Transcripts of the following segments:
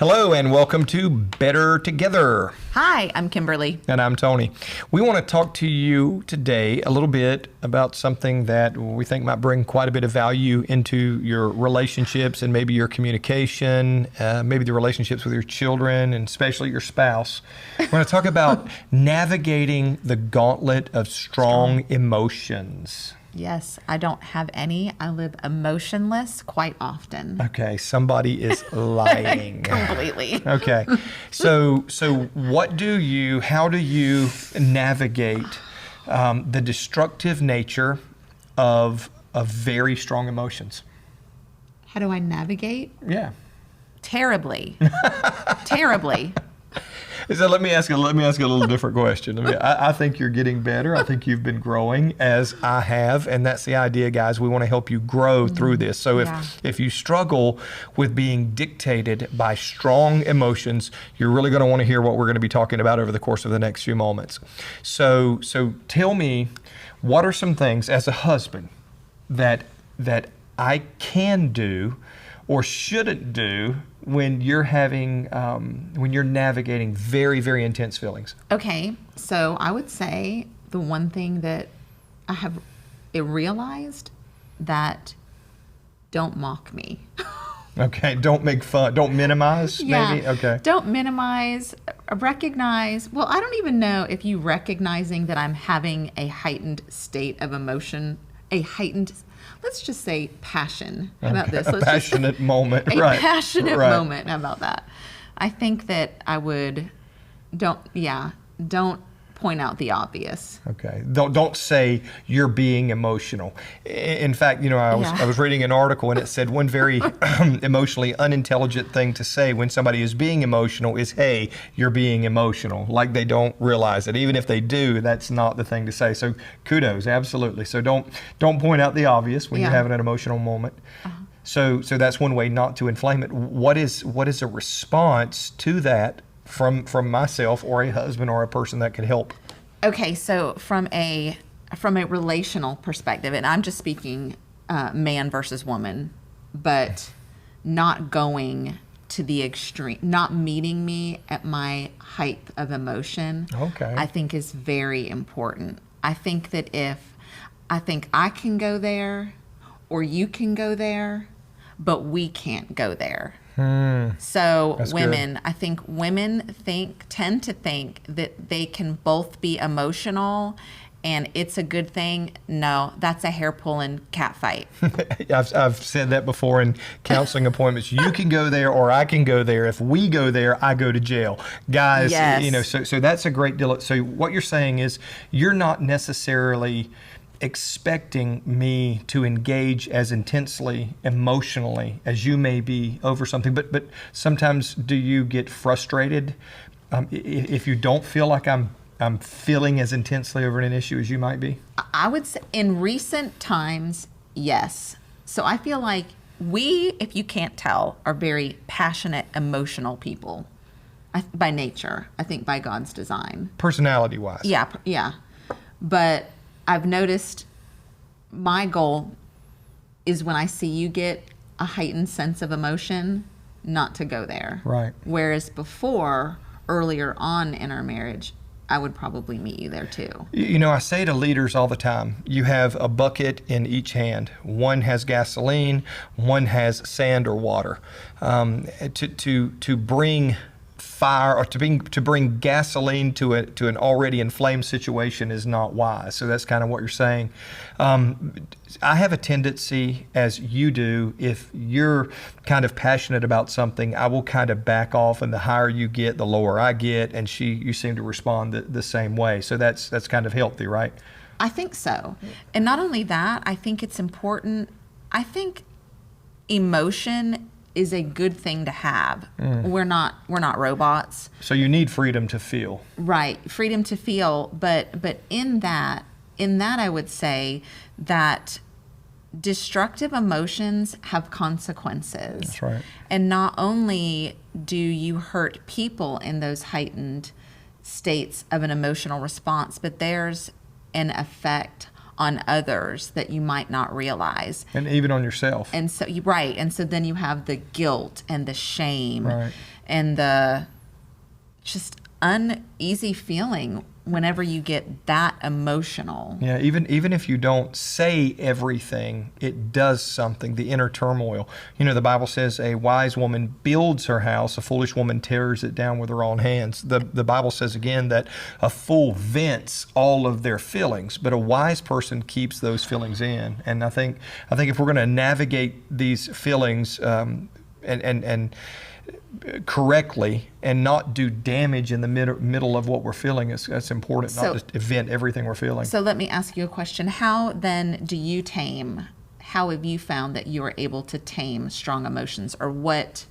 Hello and welcome to Better Together. Hi, I'm Kimberly. And I'm Tony. We want to talk to you today a little bit about something that we think might bring quite a bit of value into your relationships and maybe your communication, maybe the relationships with your children and especially your spouse. We're going to talk about navigating the gauntlet of strong emotions. Yes, I don't have any. I live emotionless quite often. Okay, somebody is lying. Completely. Okay, so how do you navigate the destructive nature of very strong emotions? How do I navigate? Yeah. Terribly. Terribly. So let me ask a little different question. I think you're getting better. I think you've been growing as I have, and that's the idea, guys. We want to help you grow through this. So if you struggle with being dictated by strong emotions, you're really going to want to hear what we're going to be talking about over the course of the next few moments. So tell me, what are some things as a husband that I can do or shouldn't do when you're navigating very, very intense feelings? Okay, so I would say the one thing that I have realized that don't mock me. Okay, don't make fun, don't minimize, maybe? Okay. Don't minimize, recognize. Well, I don't even know if you recognizing that I'm having a heightened state of emotion, let's just say passion. How about this? A passionate moment, right. A passionate moment. How about that? I think that I would, don't point out the obvious. Okay. Don't say you're being emotional. In fact, I was reading an article and it said one very emotionally unintelligent thing to say when somebody is being emotional is, hey, you're being emotional. Like they don't realize it. Even if they do, that's not the thing to say. So kudos, absolutely. So don't point out the obvious when you're having an emotional moment. So that's one way not to inflame it. What is a response to that from myself or a husband or a person that could help? Okay, so from a relational perspective, and I'm just speaking man versus woman, but not going to the extreme, not meeting me at my height of emotion, I think is very important. I think that I can go there or you can go there, but we can't go there. So women, good. I think women tend to think that they can both be emotional and it's a good thing. No, that's a hair pulling cat fight. I've said that before in counseling appointments. You can go there or I can go there. If we go there, I go to jail. Guys, so that's a great deal. So what you're saying is you're not necessarily expecting me to engage as intensely emotionally as you may be over something, but sometimes do you get frustrated if you don't feel like I'm feeling as intensely over an issue as you might be? I would say in recent times, yes. So I feel like we, if you can't tell, are very passionate, emotional people by nature. I think by God's design, personality-wise. Yeah. But I've noticed my goal is when I see you get a heightened sense of emotion, not to go there. Right. Whereas before, earlier on in our marriage, I would probably meet you there too. I say to leaders all the time, you have a bucket in each hand. One has gasoline, one has sand or water. To bring fire or to bring gasoline to an already inflamed situation is not wise. So that's kind of what you're saying. I have a tendency, as you do, if you're kind of passionate about something, I will kind of back off, and the higher you get, the lower I get, and you seem to respond the same way. So that's kind of healthy, right? I think so. And not only that, I think it's important. I think emotion is a good thing to have. We're not robots. So you need freedom to feel. Right, freedom to feel, but in that I would say that destructive emotions have consequences. That's right. And not only do you hurt people in those heightened states of an emotional response, but there's an effect on others that you might not realize. And even on yourself. And so, right. And so then you have the guilt and the shame. Right. and the just uneasy feeling whenever you get that emotional. Yeah, even if you don't say everything, it does something, the inner turmoil. You know, the Bible says a wise woman builds her house, a foolish woman tears it down with her own hands. The Bible says again that a fool vents all of their feelings, but a wise person keeps those feelings in. And I think if we're going to navigate these feelings and correctly and not do damage in the middle of what we're feeling, it's important not to vent everything we're feeling. So let me ask you a question. How then do you tame? How have you found that you are able to tame strong emotions, or what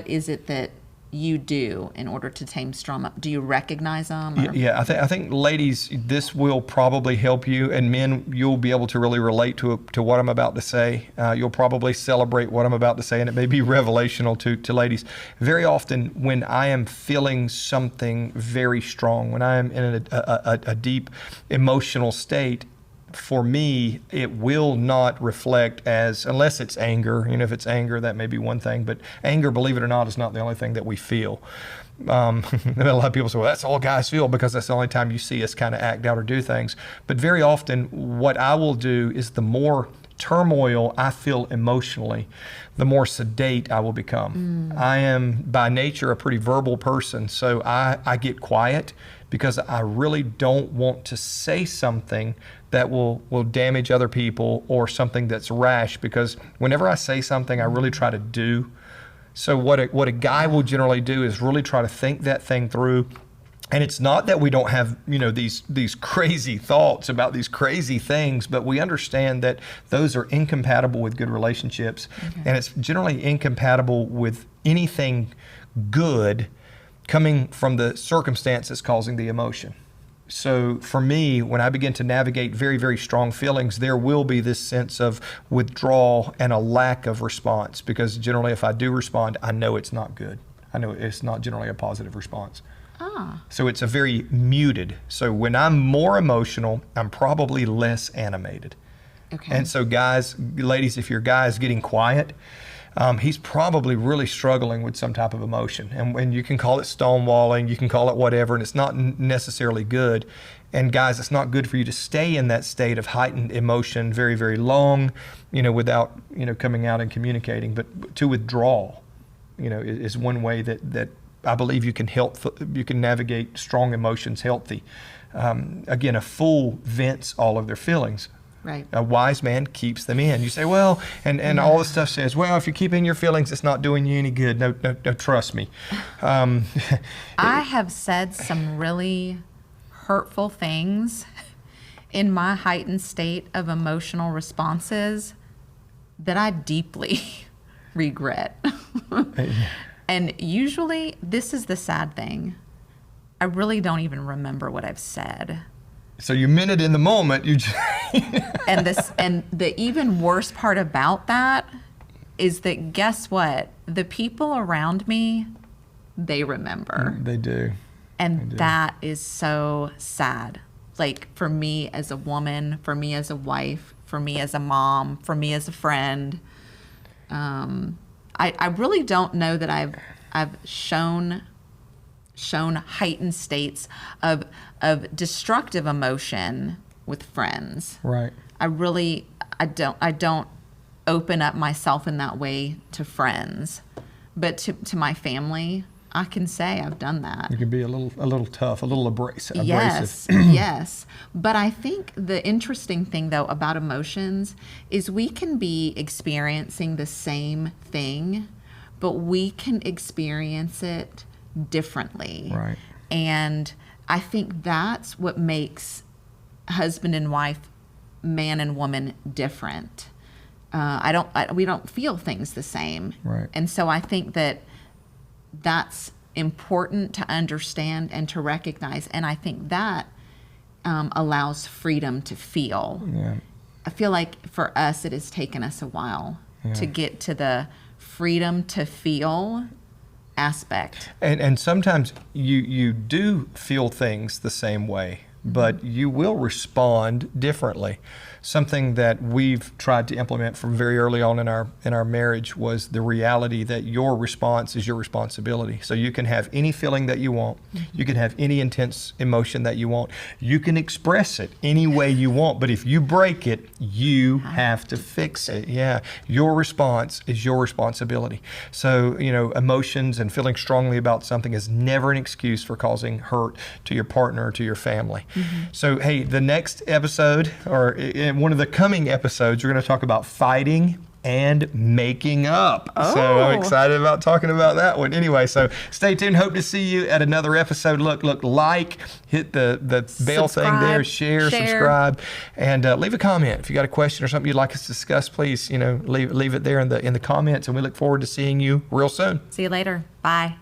is it that you do in order to tame strong? Do you recognize them? Or? Yeah, I think ladies, this will probably help you, and men, you'll be able to really relate to what I'm about to say. You'll probably celebrate what I'm about to say, and it may be revelational to ladies. Very often, when I am feeling something very strong, when I am in a deep emotional state, for me, it will not reflect as, unless it's anger. You know, if it's anger, that may be one thing. But anger, believe it or not, is not the only thing that we feel. A lot of people say, well, that's all guys feel because that's the only time you see us kind of act out or do things. But very often, what I will do is the more turmoil I feel emotionally, the more sedate I will become. I am, by nature, a pretty verbal person, so I get quiet because I really don't want to say something that will damage other people, or something that's rash, because whenever I say something, I really try to do. So what a guy will generally do is really try to think that thing through. And it's not that we don't have, you know, these crazy thoughts about these crazy things, but we understand that those are incompatible with good relationships. Okay. And it's generally incompatible with anything good coming from the circumstances causing the emotion. So for me, when I begin to navigate very, very strong feelings, there will be this sense of withdrawal and a lack of response, because generally if I do respond, I know it's not good. I know it's not generally a positive response. So it's a very muted. So when I'm more emotional, I'm probably less animated. Okay. And so guys, ladies, if your guy is getting quiet, he's probably really struggling with some type of emotion. And you can call it stonewalling, you can call it whatever, and it's not necessarily good. And guys, it's not good for you to stay in that state of heightened emotion very, very long, you know, without, you know, coming out and communicating. But to withdraw, you know, is one way that I believe you can navigate strong emotions healthy. Again, a fool vents all of their feelings. Right. A wise man keeps them in. You say, well, and all this stuff says, well, if you keep in your feelings, it's not doing you any good. No, trust me. I have said some really hurtful things in my heightened state of emotional responses that I deeply regret. And usually, this is the sad thing, I really don't even remember what I've said. So you meant it in the moment. You just and the even worse part about that is that, guess what? The people around me, they remember. They do. And that is so sad. Like, for me as a woman, for me as a wife, for me as a mom, for me as a friend, I really don't know that I've shown heightened states of destructive emotion with friends. Right. I don't open up myself in that way to friends, but to my family, I can say I've done that. You can be a little tough, a little abrasive. Yes, yes. But I think the interesting thing, though, about emotions is we can be experiencing the same thing, but we can experience it differently. Right. And I think that's what makes husband and wife, man and woman different. We don't feel things the same. Right. And so I think that's important to understand and to recognize. And I think that allows freedom to feel. Yeah. I feel like for us, it has taken us a while to get to the freedom to feel aspect. And sometimes you do feel things the same way. but you will respond differently. Something that we've tried to implement from very early on in our marriage was the reality that your response is your responsibility. So you can have any feeling that you want. You can have any intense emotion that you want. You can express it any way you want, but if you break it, you have to fix it. Yeah. Your response is your responsibility. So, emotions and feeling strongly about something is never an excuse for causing hurt to your partner or to your family. So, hey, the next episode, or in one of the coming episodes, we're going to talk about fighting and making up. So I'm excited about talking about that one. Anyway, so stay tuned. Hope to see you at another episode. Look, like, hit the bell thing there, share, subscribe, and leave a comment. If you got a question or something you'd like us to discuss, please, leave it there in the comments, and we look forward to seeing you real soon. See you later. Bye.